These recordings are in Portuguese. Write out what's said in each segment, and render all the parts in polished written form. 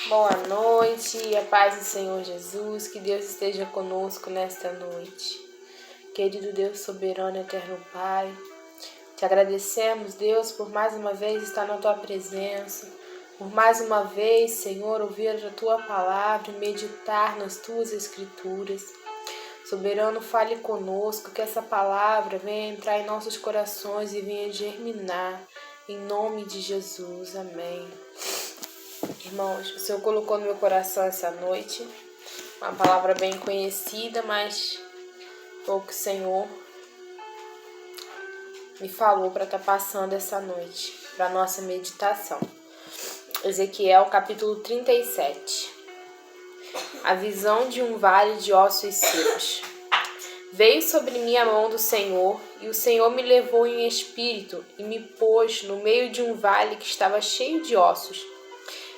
Boa noite, a paz do Senhor Jesus, que Deus esteja conosco nesta noite. Querido Deus soberano e eterno Pai, te agradecemos, Deus, por mais uma vez estar na Tua presença, por mais uma vez, Senhor, ouvir a Tua palavra e meditar nas Tuas Escrituras. Soberano, fale conosco, que essa palavra venha entrar em nossos corações e venha germinar, em nome de Jesus. Amém. Irmãos, o Senhor colocou no meu coração essa noite uma palavra bem conhecida, mas foi o que o Senhor me falou para estar passando essa noite, para a nossa meditação. Ezequiel capítulo 37. A visão de um vale de ossos secos. Veio sobre mim a mão do Senhor, e o Senhor me levou em espírito e me pôs no meio de um vale que estava cheio de ossos.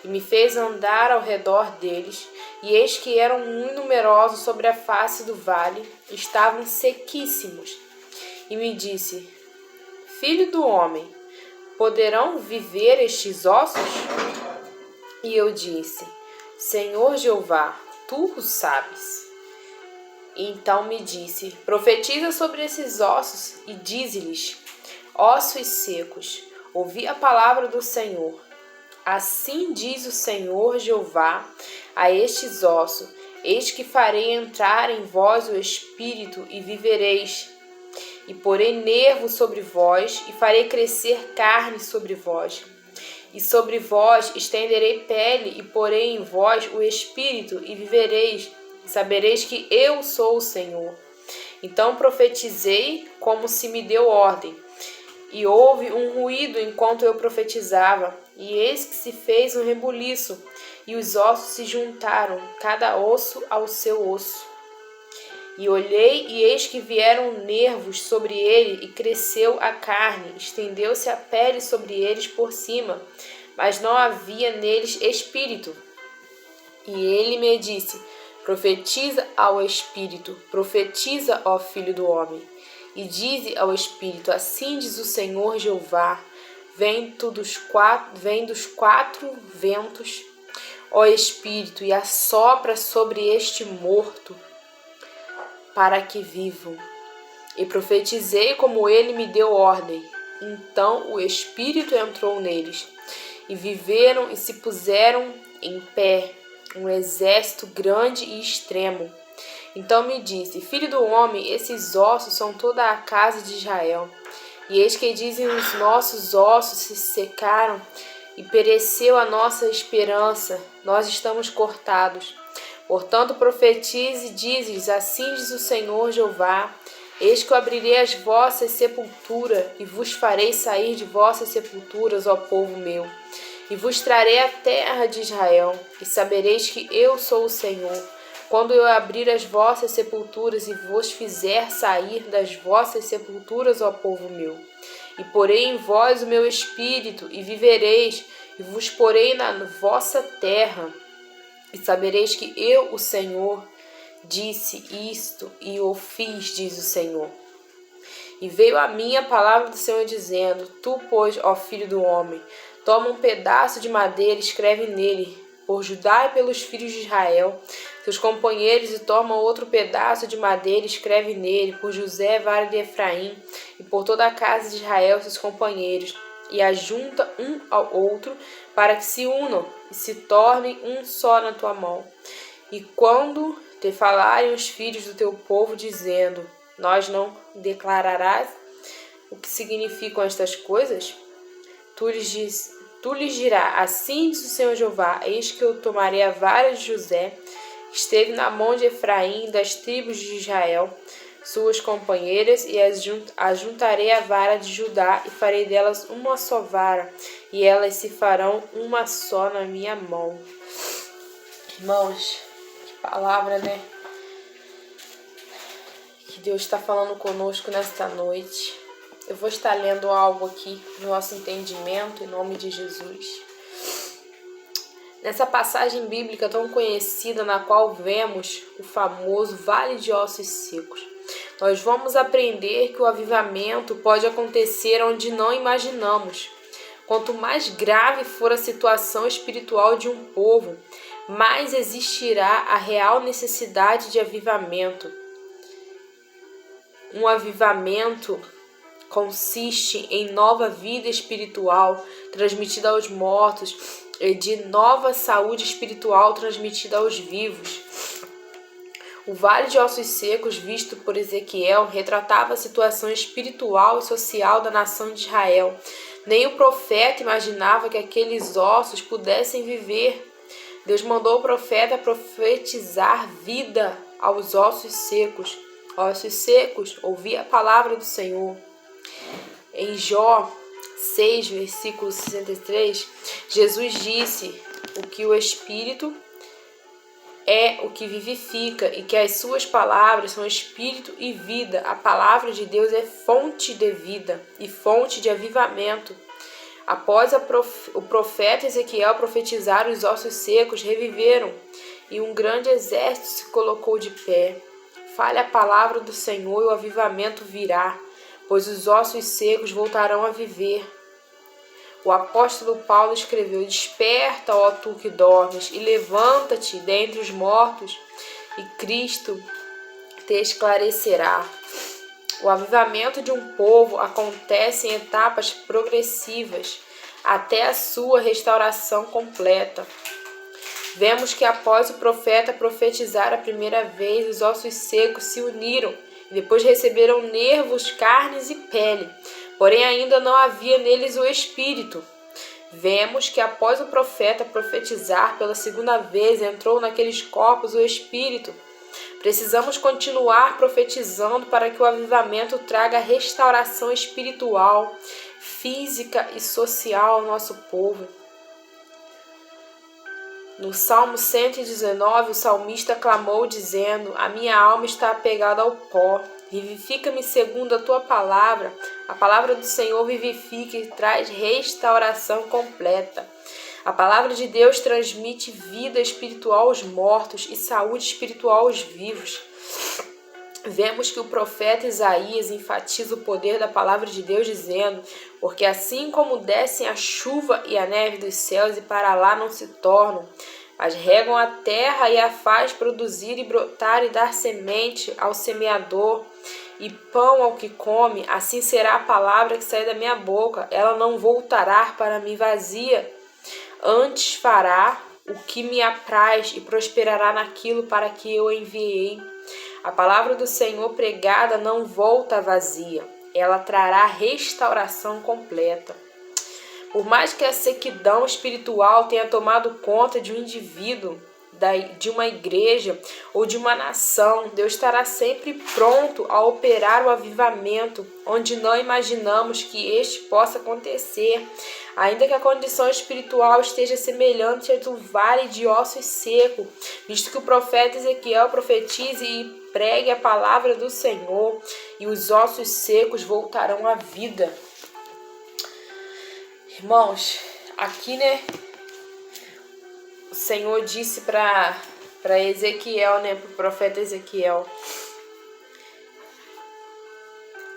E me fez andar ao redor deles, e eis que eram muito numerosos sobre a face do vale, estavam sequíssimos. E me disse: Filho do homem, poderão viver estes ossos? E eu disse: Senhor Jeová, tu o sabes. E então me disse: Profetiza sobre esses ossos e dize-lhes: Ossos secos, ouvi a palavra do Senhor. Assim diz o Senhor Jeová a estes ossos: Eis que farei entrar em vós o espírito e vivereis. E porei nervo sobre vós e farei crescer carne sobre vós. E sobre vós estenderei pele e porei em vós o espírito e vivereis. E sabereis que eu sou o Senhor. Então profetizei como se me deu ordem. E houve um ruído enquanto eu profetizava, e eis que se fez um rebuliço, e os ossos se juntaram, cada osso ao seu osso. E olhei, e eis que vieram nervos sobre ele, e cresceu a carne, estendeu-se a pele sobre eles por cima, mas não havia neles espírito. E ele me disse: Profetiza ao espírito, profetiza, ó filho do homem. E dize ao espírito: Assim diz o Senhor Jeová: Vento dos quatro ventos, ó espírito, e assopra sobre este morto, para que vivam. E profetizei como ele me deu ordem. Então o espírito entrou neles, e viveram e se puseram em pé, um exército grande e extremo. Então me disse: Filho do homem, esses ossos são toda a casa de Israel. E eis que dizem: os nossos ossos se secaram e pereceu a nossa esperança, nós estamos cortados. Portanto profetize e dize-lhes: Assim diz o Senhor Jeová: Eis que eu abrirei as vossas sepulturas e vos farei sair de vossas sepulturas, ó povo meu. E vos trarei a terra de Israel, e sabereis que eu sou o Senhor. Quando eu abrir as vossas sepulturas e vos fizer sair das vossas sepulturas, ó povo meu, e porei em vós o meu espírito, e vivereis, e vos porei na vossa terra, e sabereis que eu, o Senhor, disse isto e o fiz, diz o Senhor. E veio a mim a palavra do Senhor dizendo: Tu, pois, ó filho do homem, toma um pedaço de madeira e escreve nele: Por Judá e pelos filhos de Israel, seus companheiros, e toma outro pedaço de madeira e escreve nele: Por José, vale de Efraim, e por toda a casa de Israel, seus companheiros, e ajunta um ao outro, para que se unam e se tornem um só na tua mão. E quando te falarem os filhos do teu povo, dizendo: Nós não declararás o que significam estas coisas? Tu lhes dirás: Assim diz o Senhor Jeová: Eis que eu tomarei a vara de José, que esteve na mão de Efraim, das tribos de Israel, suas companheiras, e ajuntarei a vara de Judá, e farei delas uma só vara, e elas se farão uma só na minha mão. Irmãos, que palavra, né? Que Deus está falando conosco nesta noite. Eu vou estar lendo algo aqui no nosso entendimento, em nome de Jesus. Nessa passagem bíblica tão conhecida, na qual vemos o famoso Vale de Ossos Secos, nós vamos aprender que o avivamento pode acontecer onde não imaginamos, Quanto mais grave for a situação espiritual de um povo, mais existirá a real necessidade de avivamento. Um avivamento consiste em nova vida espiritual transmitida aos mortos e de nova saúde espiritual transmitida aos vivos. O vale de ossos secos, visto por Ezequiel, retratava a situação espiritual e social da nação de Israel. Nem o profeta imaginava que aqueles ossos pudessem viver. Deus mandou o profeta profetizar vida aos ossos secos. Ossos secos, ouvi a palavra do Senhor. Em Jó 6, versículo 63, Jesus disse que o Espírito é o que vivifica e que as suas palavras são espírito e vida. A palavra de Deus é fonte de vida e fonte de avivamento. Após o profeta Ezequiel profetizar, os ossos secos reviveram e um grande exército se colocou de pé. Fale a palavra do Senhor e o avivamento virá, pois os ossos secos voltarão a viver. O apóstolo Paulo escreveu: desperta, ó tu que dormes, e levanta-te dentre os mortos, e Cristo te esclarecerá. O avivamento de um povo acontece em etapas progressivas, até a sua restauração completa. Vemos que após o profeta profetizar a primeira vez, os ossos secos se uniram e depois receberam nervos, carnes e pele, porém ainda não havia neles o Espírito. Vemos que após o profeta profetizar pela segunda vez, entrou naqueles corpos o Espírito. Precisamos continuar profetizando para que o avivamento traga restauração espiritual, física e social ao nosso povo. No Salmo 119, o salmista clamou dizendo: a minha alma está apegada ao pó, vivifica-me segundo a tua palavra. A palavra do Senhor vivifica e traz restauração completa. A palavra de Deus transmite vida espiritual aos mortos e saúde espiritual aos vivos. Vemos que o profeta Isaías enfatiza o poder da palavra de Deus dizendo: porque assim como descem a chuva e a neve dos céus e para lá não se tornam, mas regam a terra e a faz produzir e brotar e dar semente ao semeador e pão ao que come, assim será a palavra que sai da minha boca. Ela não voltará para mim vazia, antes fará o que me apraz e prosperará naquilo para que eu enviei. A palavra do Senhor pregada não volta vazia, ela trará restauração completa. Por mais que a sequidão espiritual tenha tomado conta de um indivíduo, de uma igreja ou de uma nação, Deus estará sempre pronto a operar o avivamento onde não imaginamos que este possa acontecer. Ainda que a condição espiritual esteja semelhante à do vale de ossos secos, visto que o profeta Ezequiel profetize e pregue a palavra do Senhor, e os ossos secos voltarão à vida. Irmãos, aqui, o Senhor disse para Ezequiel, para o profeta Ezequiel: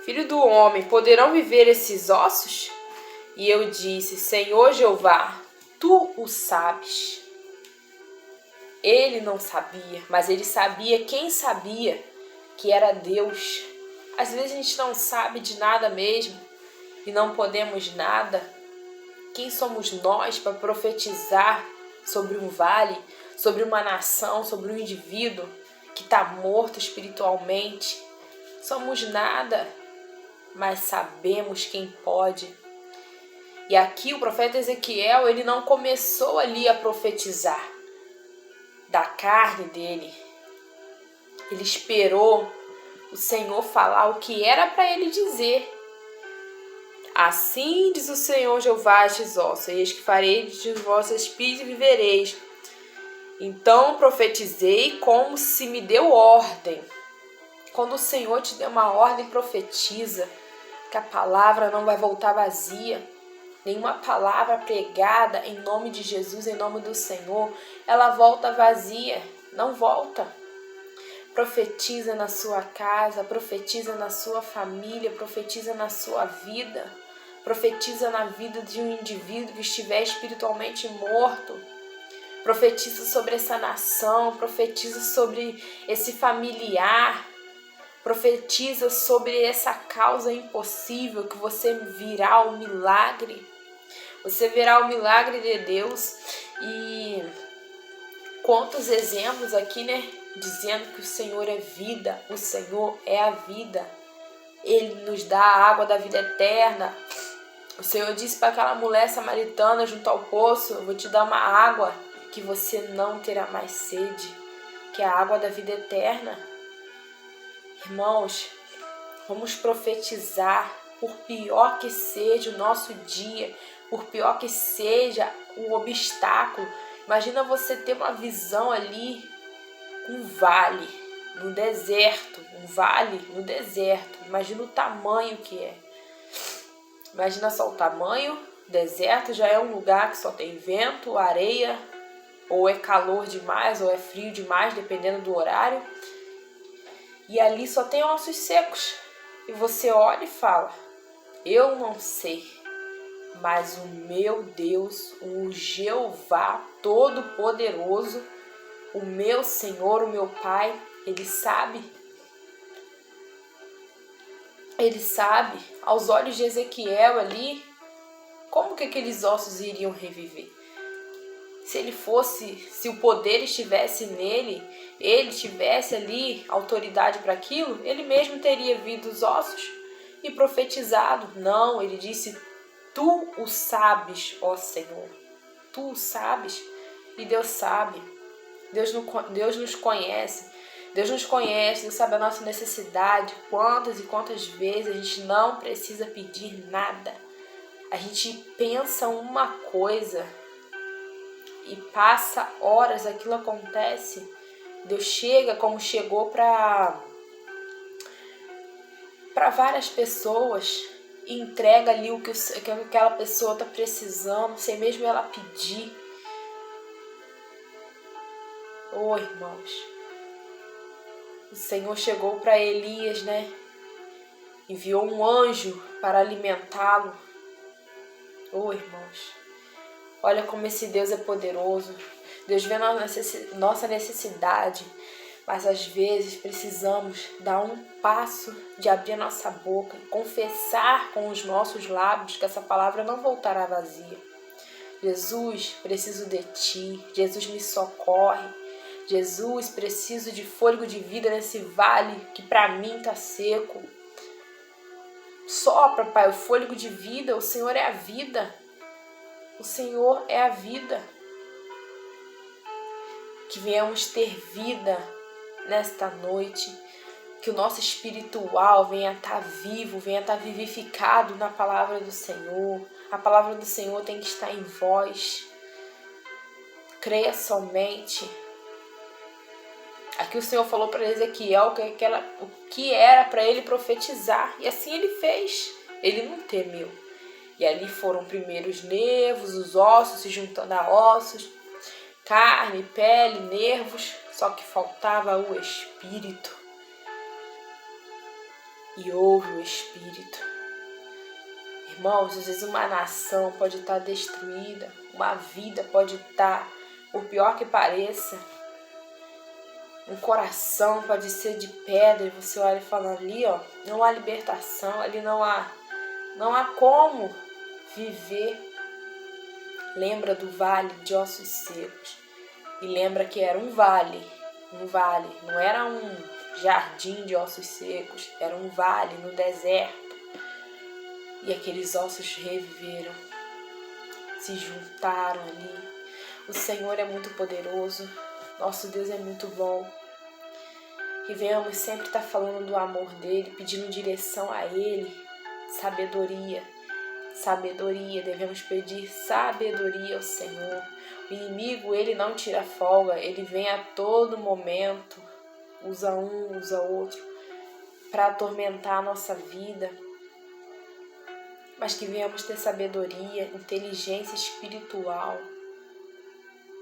filho do homem, poderão viver esses ossos? E eu disse: Senhor Jeová, tu o sabes. Ele não sabia, mas ele sabia quem sabia, que era Deus. Às vezes a gente não sabe de nada mesmo e não podemos nada. Quem somos nós para profetizar sobre um vale, sobre uma nação, sobre um indivíduo que está morto espiritualmente? Somos nada, mas sabemos quem pode. E aqui o profeta Ezequiel, ele não começou ali a profetizar da carne dele. Ele esperou o Senhor falar o que era para ele dizer. Assim diz o Senhor Jeová a estes ossos: eis que farei de vosso espírito e vivereis. Então profetizei como se me deu ordem. Quando o Senhor te deu uma ordem, profetiza, que a palavra não vai voltar vazia. Nenhuma palavra pregada em nome de Jesus, em nome do Senhor, ela volta vazia, não volta. Profetiza na sua casa, profetiza na sua família, profetiza na sua vida, Profetiza na vida de um indivíduo que estiver espiritualmente morto. Profetiza sobre essa nação, profetiza sobre esse familiar, profetiza sobre essa causa impossível, que você virá o milagre. Você verá o milagre de Deus. E quantos exemplos aqui, né? Dizendo que o Senhor é vida, o Senhor é a vida. Ele nos dá a água da vida eterna. O Senhor disse para aquela mulher samaritana junto ao poço: eu vou te dar uma água que você não terá mais sede, que é a água da vida eterna. Irmãos, vamos profetizar, por pior que seja o nosso dia, por pior que seja o obstáculo. Imagina você ter uma visão ali, um vale no deserto, um vale no deserto. Imagina o tamanho que é. Imagina só o tamanho. Deserto já é um lugar que só tem vento, areia, ou é calor demais, ou é frio demais, dependendo do horário. E ali só tem ossos secos. E você olha e fala: eu não sei, mas o meu Deus, o Jeová Todo-Poderoso, o meu Senhor, o meu Pai, Ele sabe. Ele sabe, aos olhos de Ezequiel ali, como que aqueles ossos iriam reviver. Se o poder estivesse nele, ele tivesse ali autoridade para aquilo, ele mesmo teria visto os ossos e profetizado. Não, ele disse: tu o sabes, ó Senhor, tu o sabes. E Deus sabe, Deus nos conhece. Deus nos conhece, Deus sabe a nossa necessidade, quantas e quantas vezes a gente não precisa pedir nada. A gente pensa uma coisa e passa horas, aquilo acontece. Deus chega como chegou para várias pessoas e entrega ali o que aquela pessoa está precisando, sem mesmo ela pedir. Oh, irmãos, o Senhor chegou para Elias, né? Enviou um anjo para alimentá-lo. Oh, irmãos, olha como esse Deus é poderoso. Deus vê a nossa necessidade, mas às vezes precisamos dar um passo de abrir a nossa boca e confessar com os nossos lábios que essa palavra não voltará vazia. Jesus, preciso de Ti. Jesus, me socorre. Jesus, preciso de fôlego de vida nesse vale que para mim está seco. Sopra, Pai, o fôlego de vida. O Senhor é a vida. O Senhor é a vida. Que venhamos ter vida nesta noite. Que o nosso espiritual venha estar vivo, venha estar vivificado na palavra do Senhor. A palavra do Senhor tem que estar em vós. Creia somente. Aqui o Senhor falou para Ezequiel o que era para ele profetizar. E assim ele fez. Ele não temeu. E ali foram primeiro os nervos, os ossos se juntando a ossos, carne, pele, nervos. Só que faltava o Espírito. E houve o Espírito. Irmãos, às vezes uma nação pode estar destruída. Uma vida pode estar, por pior que pareça, um coração pode ser de pedra, e você olha e fala: ali, ó, não há libertação, ali não há como viver. Lembra do vale de ossos secos. E lembra que era um vale, não era um jardim de ossos secos, era um vale no deserto. E aqueles ossos reviveram, se juntaram ali. O Senhor é muito poderoso, nosso Deus é muito bom. Que venhamos sempre estar falando do amor dele, pedindo direção a ele, sabedoria. Sabedoria, devemos pedir sabedoria ao Senhor. O inimigo, ele não tira folga, ele vem a todo momento, usa um, usa outro, para atormentar a nossa vida. Mas que venhamos ter sabedoria, inteligência espiritual,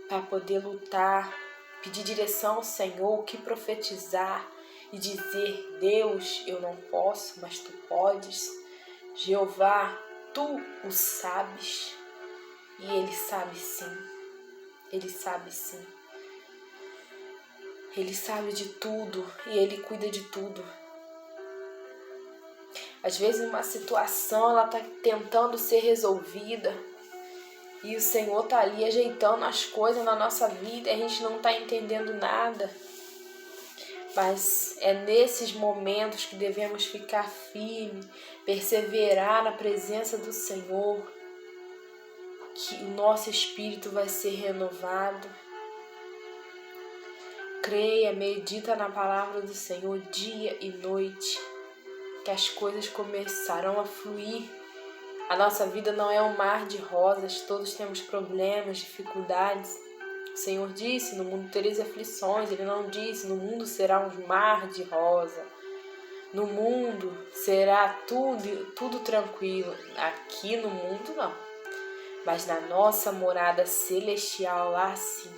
para poder lutar, pedir direção ao Senhor, o que profetizar e dizer: Deus, eu não posso, mas Tu podes. Jeová tu o sabes. E Ele sabe sim. Ele sabe sim. Ele sabe de tudo e Ele cuida de tudo. Às vezes uma situação ela está tentando ser resolvida e o Senhor está ali ajeitando as coisas na nossa vida e a gente não está entendendo nada. Mas é nesses momentos que devemos ficar firmes, perseverar na presença do Senhor, que o nosso espírito vai ser renovado. Creia, medita na palavra do Senhor dia e noite, que as coisas começarão a fluir. A nossa vida não é um mar de rosas, todos temos problemas, dificuldades. O Senhor disse, no mundo tereis aflições. Ele não disse, no mundo será um mar de rosa. No mundo será tudo tranquilo. Aqui no mundo não. Mas na nossa morada celestial, lá sim.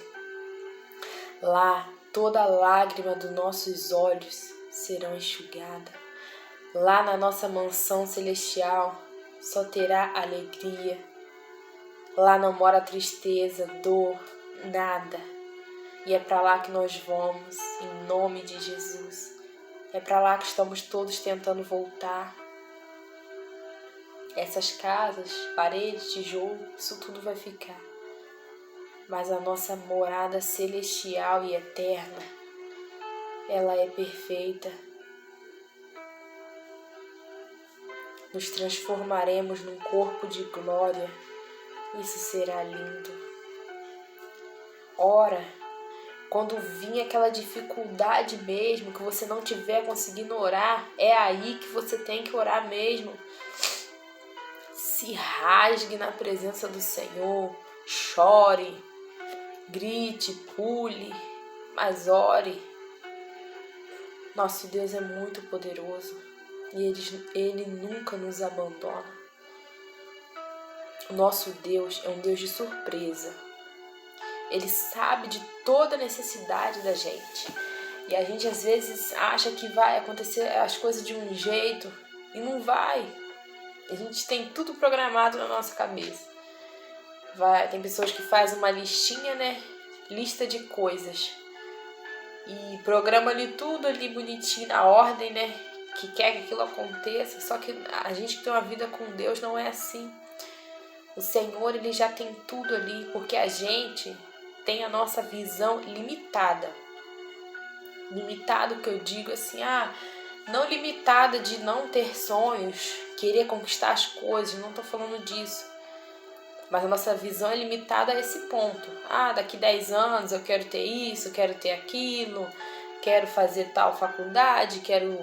Lá toda lágrima dos nossos olhos serão enxugada. Lá na nossa mansão celestial só terá alegria. Lá não mora tristeza, dor, nada. E é para lá que nós vamos, em nome de Jesus. É para lá que estamos todos tentando voltar. Essas casas, paredes, tijolo, isso tudo vai ficar. Mas a nossa morada celestial e eterna, ela é perfeita. Nos transformaremos num corpo de glória. Isso será lindo. Ora, quando vir aquela dificuldade mesmo, que você não estiver conseguindo orar, é aí que você tem que orar mesmo. Se rasgue na presença do Senhor, chore, grite, pule, mas ore. Nosso Deus é muito poderoso e Ele nunca nos abandona. O nosso Deus é um Deus de surpresa. Ele sabe de toda a necessidade da gente. E a gente às vezes acha que vai acontecer as coisas de um jeito e não vai. A gente tem tudo programado na nossa cabeça. Tem pessoas que fazem uma listinha, né? Lista de coisas. E programa ali tudo ali bonitinho, na ordem, né? Que quer que aquilo aconteça. Só que a gente que tem uma vida com Deus não é assim. O Senhor, Ele já tem tudo ali, porque a gente tem a nossa visão limitada. Limitado que eu digo assim, não limitada de não ter sonhos, querer conquistar as coisas, não estou falando disso. Mas a nossa visão é limitada a esse ponto. Daqui 10 anos eu quero ter isso, quero ter aquilo, quero fazer tal faculdade, quero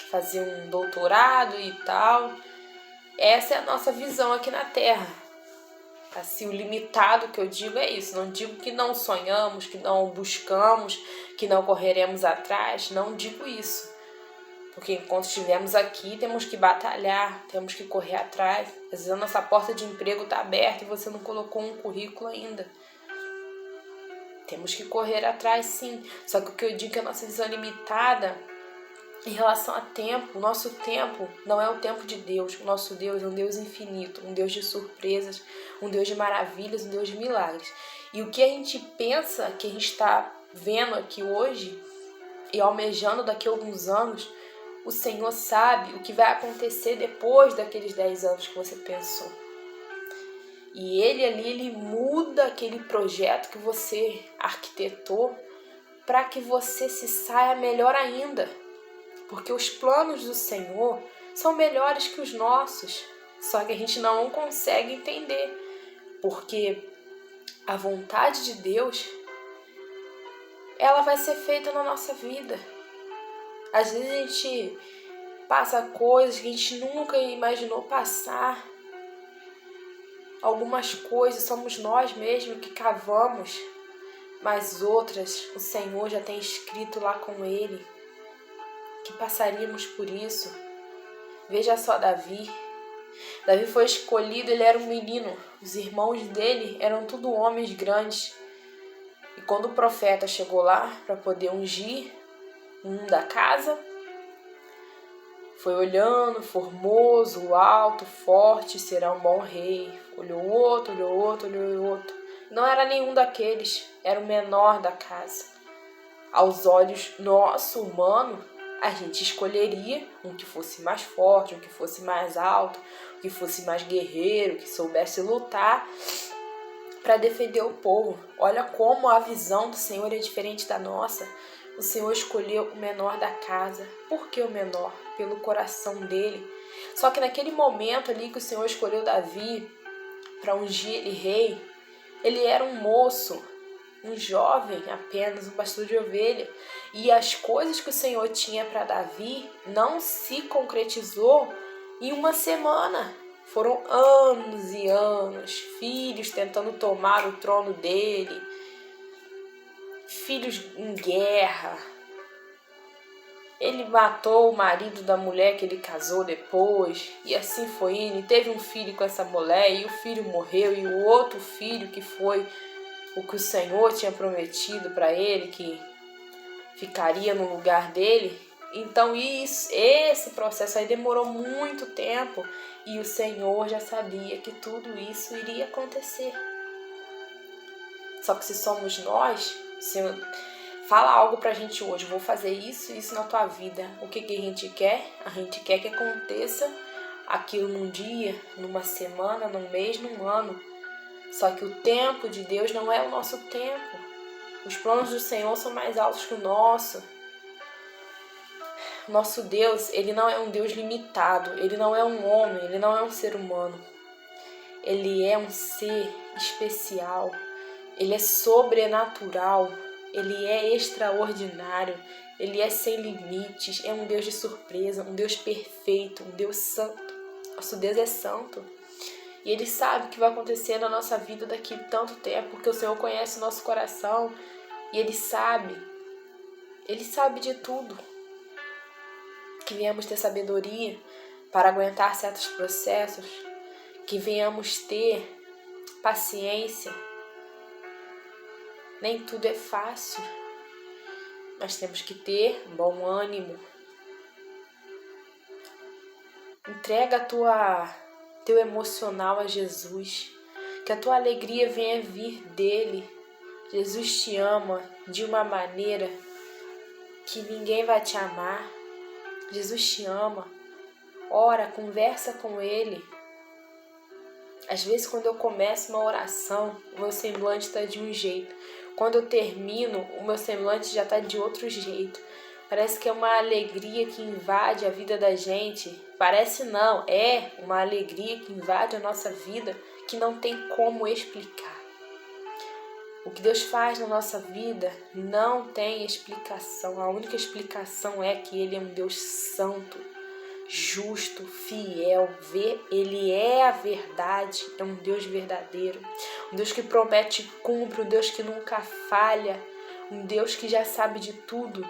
fazer um doutorado e tal. Essa é a nossa visão aqui na Terra. Assim, o limitado que eu digo é isso. Não digo que não sonhamos, que não buscamos, que não correremos atrás. Não digo isso. Porque enquanto estivermos aqui, temos que batalhar, temos que correr atrás. Às vezes a nossa porta de emprego está aberta e você não colocou um currículo ainda. Temos que correr atrás, sim. Só que o que eu digo é que a nossa visão é limitada em relação a tempo. O nosso tempo não é o tempo de Deus. O nosso Deus é um Deus infinito, um Deus de surpresas, um Deus de maravilhas, um Deus de milagres. E o que a gente pensa que a gente está vendo aqui hoje e almejando daqui a alguns anos, o Senhor sabe o que vai acontecer depois daqueles 10 anos que você pensou. E Ele muda aquele projeto que você arquitetou para que você se saia melhor ainda. Porque os planos do Senhor são melhores que os nossos. Só que a gente não consegue entender. Porque a vontade de Deus, ela vai ser feita na nossa vida. Às vezes a gente passa coisas que a gente nunca imaginou passar. Algumas coisas somos nós mesmos que cavamos, mas outras o Senhor já tem escrito lá com Ele que passaríamos por isso. Veja só Davi. Davi foi escolhido, ele era um menino. Os irmãos dele eram tudo homens grandes. E quando o profeta chegou lá para poder ungir um da casa, Foi olhando, formoso, alto, forte, será um bom rei. Olhou outro, olhou outro, olhou outro. Não era nenhum daqueles, era o menor da casa. Aos olhos nosso, humano, a gente escolheria um que fosse mais forte, um que fosse mais alto, um que fosse mais guerreiro, que soubesse lutar para defender o povo. Olha como a visão do Senhor é diferente da nossa. O Senhor escolheu o menor da casa. Por que o menor? Pelo coração dele. Só que naquele momento ali que o Senhor escolheu Davi para ungir ele rei, ele era um moço, um jovem apenas, um pastor de ovelha. E as coisas que o Senhor tinha para Davi não se concretizou em uma semana. Foram anos e anos, filhos tentando tomar o trono dele, filhos em guerra. Ele matou o marido da mulher que ele casou depois, e assim foi indo. E teve um filho com essa mulher, e o filho morreu, e o outro filho, que foi o que o Senhor tinha prometido para ele, que ficaria no lugar dele. Então esse processo aí demorou muito tempo, e o Senhor já sabia que tudo isso iria acontecer. Só que se somos nós, o Senhor fala algo pra gente hoje: vou fazer isso e isso na tua vida. O que a gente quer? A gente quer que aconteça aquilo num dia, numa semana, num mês, num ano. Só que o tempo de Deus não é o nosso tempo. Os planos do Senhor são mais altos que o nosso. Nosso Deus, ele não é um Deus limitado. Ele não é um homem, ele não é um ser humano. Ele é um ser especial. Ele é sobrenatural. Ele é extraordinário. Ele é sem limites. É um Deus de surpresa, um Deus perfeito, um Deus santo. Nosso Deus é santo. E Ele sabe o que vai acontecer na nossa vida daqui a tanto tempo, porque o Senhor conhece o nosso coração e Ele sabe de tudo. Que venhamos ter sabedoria para aguentar certos processos, que venhamos ter paciência. Nem tudo é fácil, mas temos que ter bom ânimo. Entrega teu emocional a Jesus, que a tua alegria venha vir dele. Jesus te ama de uma maneira que ninguém vai te amar. Jesus te ama. Ora, conversa com ele. Às vezes, quando eu começo uma oração, o meu semblante está de um jeito. Quando eu termino, o meu semblante já está de outro jeito. Parece que é uma alegria que invade a vida da gente. Parece não, é uma alegria que invade a nossa vida que não tem como explicar. O que Deus faz na nossa vida não tem explicação. A única explicação é que Ele é um Deus santo, justo, fiel. Ele é a verdade, é um Deus verdadeiro. Um Deus que promete e cumpre, um Deus que nunca falha. Um Deus que já sabe de tudo.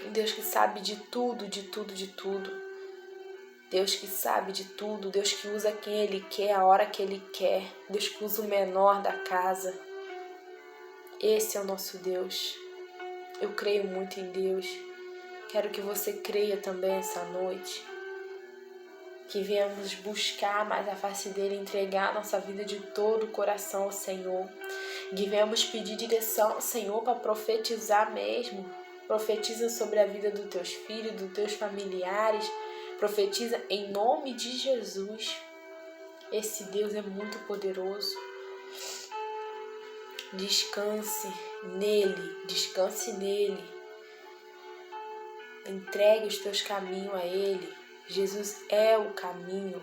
Um Deus que sabe de tudo, de tudo, de tudo. Deus que sabe de tudo, Deus que usa quem Ele quer, a hora que Ele quer. Deus que usa o menor da casa. Esse é o nosso Deus. Eu creio muito em Deus. Quero que você creia também essa noite. Que venhamos buscar mais a face dEle, entregar a nossa vida de todo o coração ao Senhor. Que venhamos pedir direção ao Senhor para profetizar mesmo. Profetiza sobre a vida dos teus filhos, dos teus familiares. Profetiza em nome de Jesus. Esse Deus é muito poderoso. Descanse nele, descanse nele. Entregue os teus caminhos a Ele. Jesus é o caminho,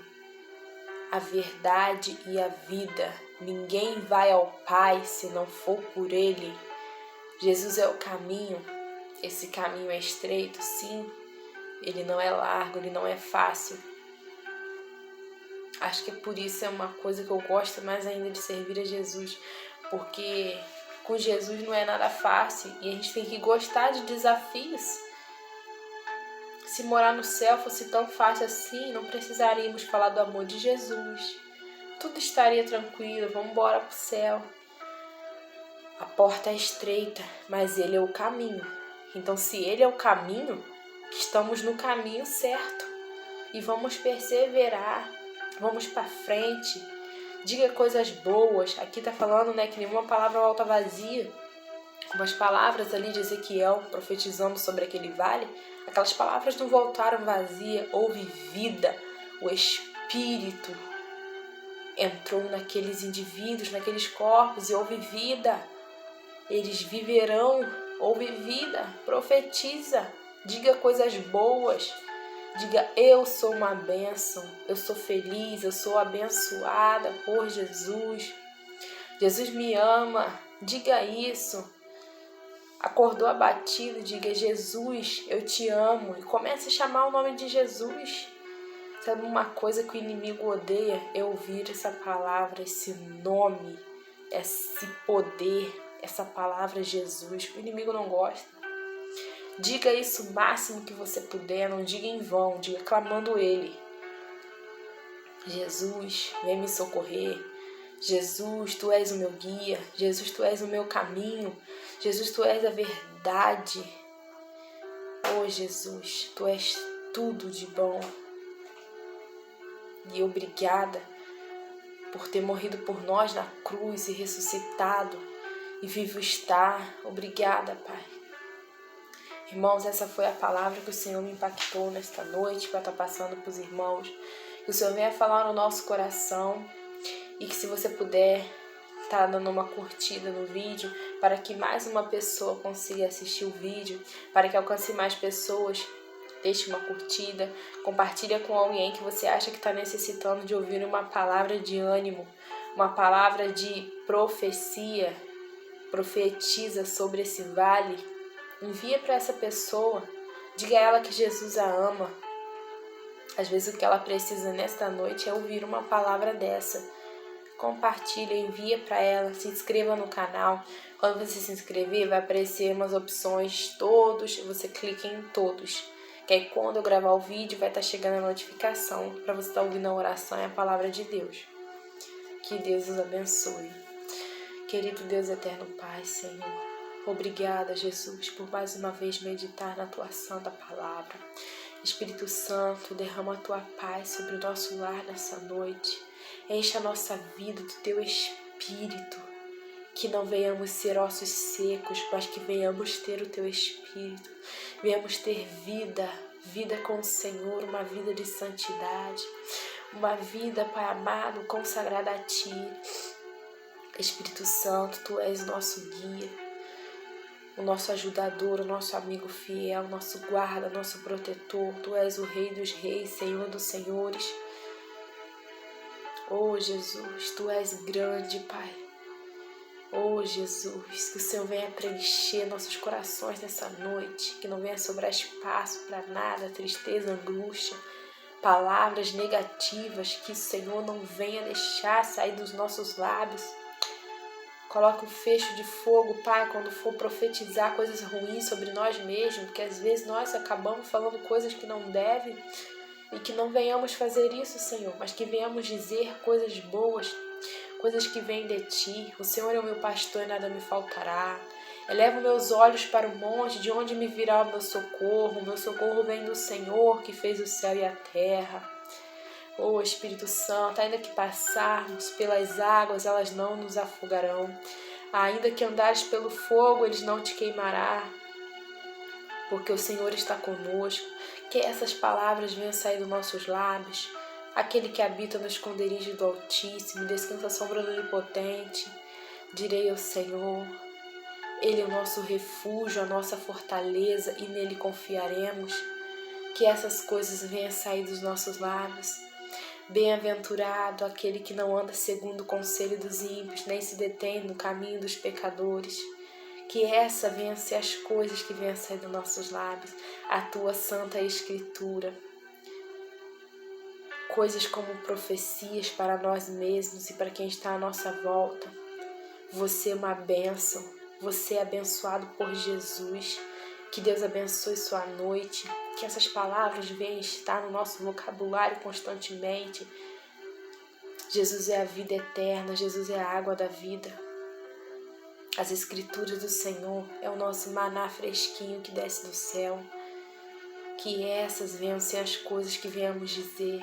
a verdade e a vida. Ninguém vai ao Pai se não for por Ele. Jesus é o caminho. Esse caminho é estreito, sim. Ele não é largo, ele não é fácil. Acho que por isso é uma coisa que eu gosto mais ainda de servir a Jesus. Porque com Jesus não é nada fácil e a gente tem que gostar de desafios. Se morar no céu fosse tão fácil assim, não precisaríamos falar do amor de Jesus. Tudo estaria tranquilo, vamos embora pro céu. A porta é estreita, mas Ele é o caminho. Então, se Ele é o caminho, que estamos no caminho certo e vamos perseverar, vamos para frente. Diga coisas boas. Aqui está falando, que nenhuma palavra volta vazia. Como as palavras ali de Ezequiel profetizando sobre aquele vale, aquelas palavras não voltaram vazias, houve vida. O Espírito entrou naqueles indivíduos, naqueles corpos e houve vida. Eles viverão, houve vida. Profetiza, diga coisas boas. Diga, eu sou uma bênção, eu sou feliz, eu sou abençoada por Jesus. Jesus me ama, diga isso. Acordou abatido, diga, Jesus, eu te amo. E comece a chamar o nome de Jesus. Sabe uma coisa que o inimigo odeia? É ouvir essa palavra, esse nome, esse poder, essa palavra Jesus. O inimigo não gosta. Diga isso o máximo que você puder, não diga em vão, diga clamando Ele. Jesus, vem me socorrer. Jesus, Tu és o meu guia. Jesus, Tu és o meu caminho. Jesus, Tu és a verdade. Oh, Jesus, Tu és tudo de bom. E obrigada por ter morrido por nós na cruz e ressuscitado e vivo está. Obrigada, Pai. Irmãos, essa foi a palavra que o Senhor me impactou nesta noite, para estar passando para os irmãos. Que o Senhor venha falar no nosso coração e que, se você puder, tá dando uma curtida no vídeo para que mais uma pessoa consiga assistir o vídeo, para que alcance mais pessoas. Deixe uma curtida, compartilha com alguém que você acha que está necessitando de ouvir uma palavra de ânimo, uma palavra de profecia. Profetiza sobre esse vale. Envia para essa pessoa, diga a ela que Jesus a ama. Às vezes o que ela precisa nesta noite é ouvir uma palavra dessa. Compartilha, envia para ela, se inscreva no canal. Quando você se inscrever, vai aparecer umas opções, todos, você clica em todos. Que aí quando eu gravar o vídeo, vai estar chegando a notificação para você estar ouvindo a oração e a palavra de Deus. Que Deus os abençoe. Querido Deus eterno Pai, Senhor. Obrigada, Jesus, por mais uma vez meditar na Tua santa palavra. Espírito Santo, derrama a Tua paz sobre o nosso lar nessa noite. Enche a nossa vida do Teu Espírito. Que não venhamos ser ossos secos, mas que venhamos ter o Teu Espírito. Venhamos ter vida, vida com o Senhor, uma vida de santidade. Uma vida, Pai amado, consagrada a Ti. Espírito Santo, Tu és o nosso guia. O nosso ajudador, o nosso amigo fiel, o nosso guarda, nosso protetor. Tu és o Rei dos reis, Senhor dos senhores. Oh, Jesus, Tu és grande, Pai. Oh, Jesus, que o Senhor venha preencher nossos corações nessa noite. Que não venha sobrar espaço para nada, tristeza, angústia, palavras negativas. Que o Senhor não venha deixar sair dos nossos lábios. Coloca um fecho de fogo, Pai, quando for profetizar coisas ruins sobre nós mesmos, porque às vezes nós acabamos falando coisas que não devem, e que não venhamos fazer isso, Senhor, mas que venhamos dizer coisas boas, coisas que vêm de Ti. O Senhor é o meu pastor e nada me faltará. Elevo meus olhos para o monte, de onde me virá o meu socorro vem do Senhor, que fez o céu e a terra. Oh, Espírito Santo, ainda que passarmos pelas águas, elas não nos afogarão. Ainda que andares pelo fogo, eles não te queimará, porque o Senhor está conosco. Que essas palavras venham sair dos nossos lábios. Aquele que habita no esconderijo do Altíssimo, descansa à sombra do Onipotente. Direi ao Senhor, Ele é o nosso refúgio, a nossa fortaleza, e nele confiaremos. Que essas coisas venham sair dos nossos lábios. Bem-aventurado aquele que não anda segundo o conselho dos ímpios, nem se detém no caminho dos pecadores. Que essa venha a ser as coisas que venham a sair dos nossos lábios, a Tua santa Escritura. Coisas como profecias para nós mesmos e para quem está à nossa volta. Você é uma bênção, você é abençoado por Jesus. Que Deus abençoe sua noite, que essas palavras venham estar no nosso vocabulário constantemente. Jesus é a vida eterna, Jesus é a água da vida. As Escrituras do Senhor é o nosso maná fresquinho que desce do céu. que essas venham ser as coisas que viemos dizer.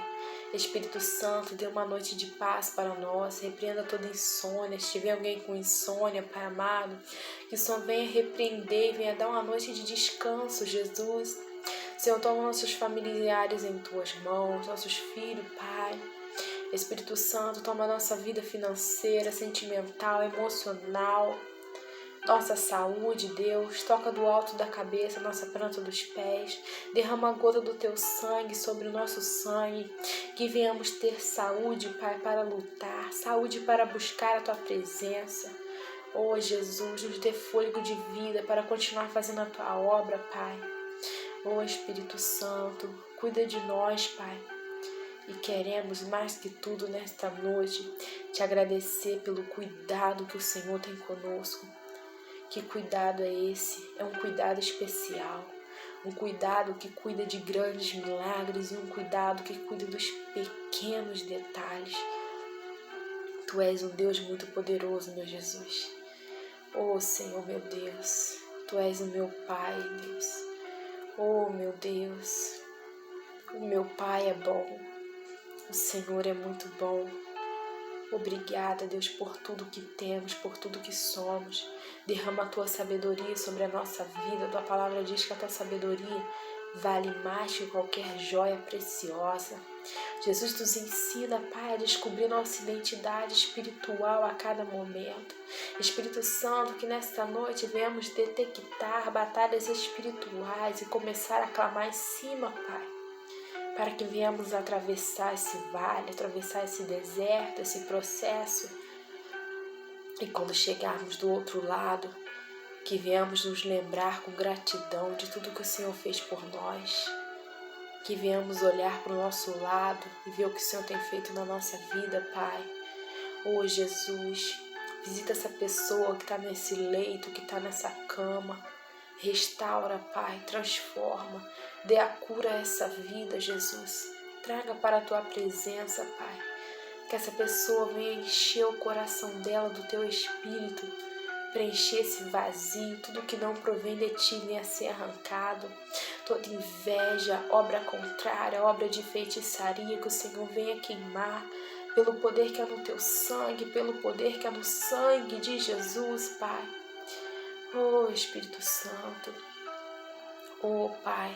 Espírito Santo, dê uma noite de paz para nós, repreenda toda insônia. Se tiver alguém com insônia, Pai amado, que o Senhor venha repreender, venha dar uma noite de descanso, Jesus. Senhor, toma nossos familiares em Tuas mãos, nossos filhos, Pai. Espírito Santo, toma nossa vida financeira, sentimental, emocional, nossa saúde, Deus. Toca do alto da cabeça, nossa planta dos pés. Derrama a gota do Teu sangue sobre o nosso sangue. Que venhamos ter saúde, Pai, para lutar, saúde para buscar a Tua presença. Oh, Jesus, nos dê fôlego de vida para continuar fazendo a Tua obra, Pai. Oh, Espírito Santo, cuida de nós, Pai. E queremos, mais que tudo, nesta noite, Te agradecer pelo cuidado que o Senhor tem conosco. Que cuidado é esse? É um cuidado especial. Um cuidado que cuida de grandes milagres e um cuidado que cuida dos pequenos detalhes. Tu és um Deus muito poderoso, meu Jesus. Oh, Senhor, meu Deus. Tu és o meu Pai, Deus. Oh, meu Deus. O meu Pai é bom. O Senhor é muito bom. Obrigada, Deus, por tudo que temos, por tudo que somos. Derrama a Tua sabedoria sobre a nossa vida. A Tua palavra diz que a Tua sabedoria vale mais que qualquer joia preciosa. Jesus nos ensina, Pai, a descobrir nossa identidade espiritual a cada momento. Espírito Santo, que nesta noite venhamos detectar batalhas espirituais e começar a clamar em cima, Pai, para que venhamos atravessar esse vale, atravessar esse deserto, esse processo. E quando chegarmos do outro lado, que venhamos nos lembrar com gratidão de tudo que o Senhor fez por nós. Que venhamos olhar para o nosso lado e ver o que o Senhor tem feito na nossa vida, Pai. Oh, Jesus, visita essa pessoa que está nesse leito, que está nessa cama. Restaura, Pai, transforma, dê a cura a essa vida, Jesus. Traga para a Tua presença, Pai. Que essa pessoa venha encher o coração dela do Teu Espírito, preencher esse vazio, tudo que não provém de Ti venha ser arrancado. Toda inveja, obra contrária, obra de feitiçaria, que o Senhor venha queimar pelo poder que é no Teu sangue, pelo poder que é no sangue de Jesus, Pai. Oh, Espírito Santo, oh, Pai,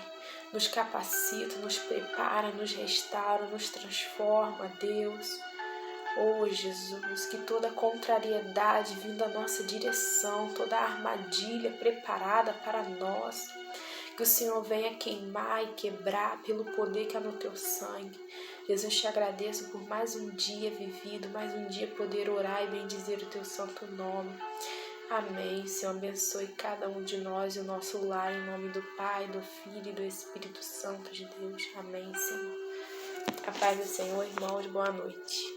nos capacita, nos prepara, nos restaura, nos transforma, Deus. Oh, Jesus, que toda contrariedade vindo à nossa direção, toda armadilha preparada para nós, que o Senhor venha queimar e quebrar pelo poder que é no Teu sangue. Jesus, te agradeço por mais um dia vivido, mais um dia poder orar e bendizer o Teu santo nome. Amém. Senhor, abençoe cada um de nós e o nosso lar, em nome do Pai, do Filho e do Espírito Santo de Deus. Amém, Senhor. A paz do Senhor, irmãos, boa noite.